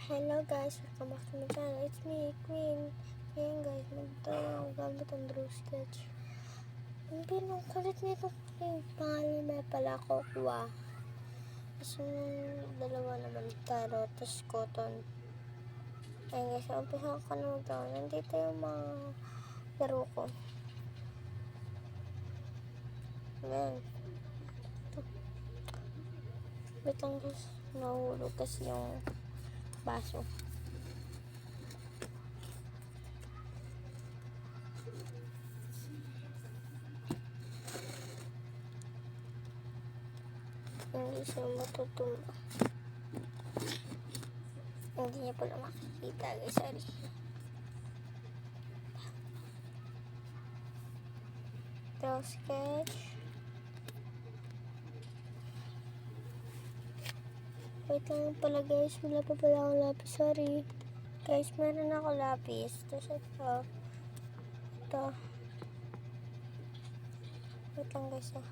Hello guys, welcome back to my channel. It's me, Queen. Ngayon guys, magdala ako gamit ang draw sketch. Ang pinakalit nito yung pangalan may pala Kokwa. Tapos yung dalawa naman tarot, tapos cotton. Ayun guys, umpisa ko na magdraw. Nandito yung mga laro ko. Ayan. Wait lang guys, nahulog kasi yung baso. Hindi siya matutumba. Hindi niya pala makikita guys, sorry. Draw sketch. Wait lang pala guys, wala pa pala akong lapis, sorry. Guys, meron ako lapis. Tapos ito. Wait lang guys ah.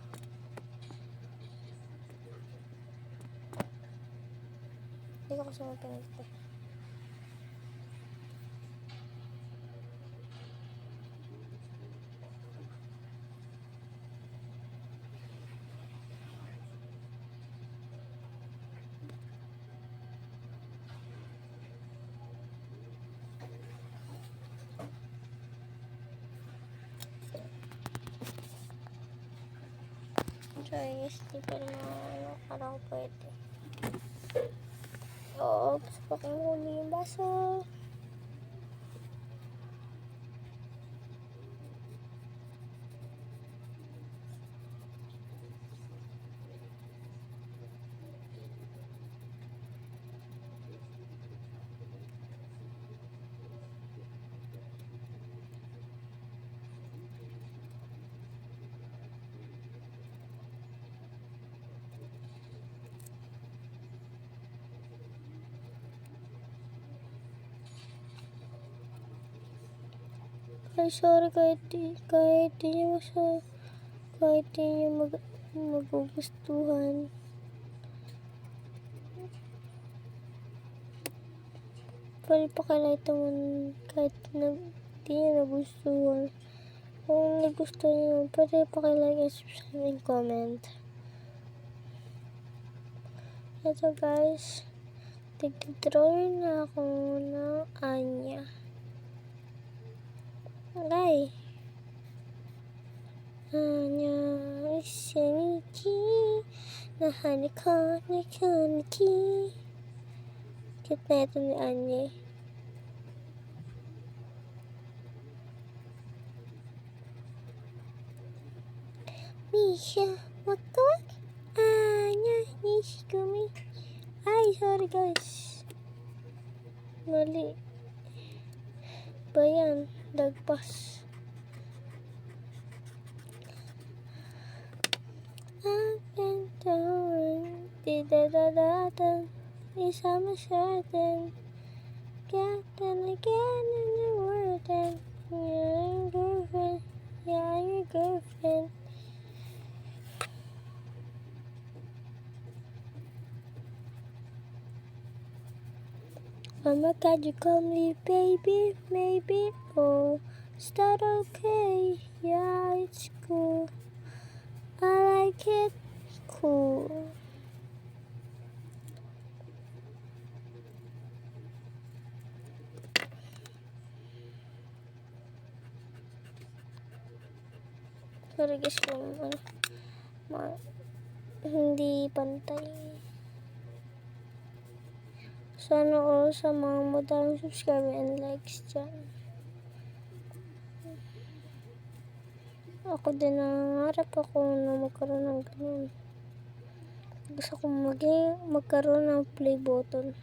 Hindi ko kasi mapinit eh. Sorry guys, di pa naman ako pwede. Oops, pakihuli yung baso. Ay, sorry kahit di niyo magugustuhan. Pwede pakilike naman kahit di niyo nagustuhan. Kung nagustuhan niyo, pwede pakilike and subscribe and comment. Ito guys, tigdrawing na ako ng Anya. Ay! Anya Ishiniki Nahani ko Nikaniki. Cute na ito ni Anya. Misha Wakawak Anya Nishikumi. Ay, sorry guys. Mali. Bayan, lagpas. Up and down, di-da-da-da-da, isama certain. Again and again in the world, and you're your girlfriend, yeah, your girlfriend. Oh my God, you call me baby, maybe, oh, is that okay? Yeah, it's cool. I like it, cool. Sorry guys kung hindi pantay. Sana all sa mga madaming subscribe and likes dyan. Ako din nangarap ako na magkaroon ng ganun. Gusto ko magkaroon ng play button.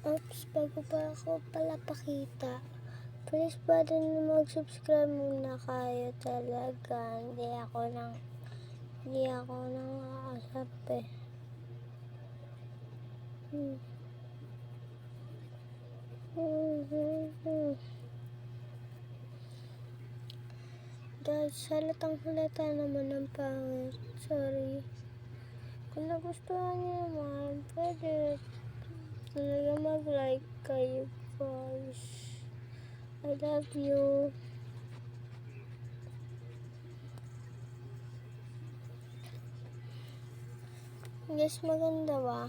Oops, bago pa ako pala pakita. Please pa din mag-subscribe muna kayo talaga. Hindi ako nang aasap eh. Guys, halata naman ng pangit. Sorry. Kung nagustuhan niyo naman, pwede talaga mag-like kayo guys. I love you. Guys, maganda ba?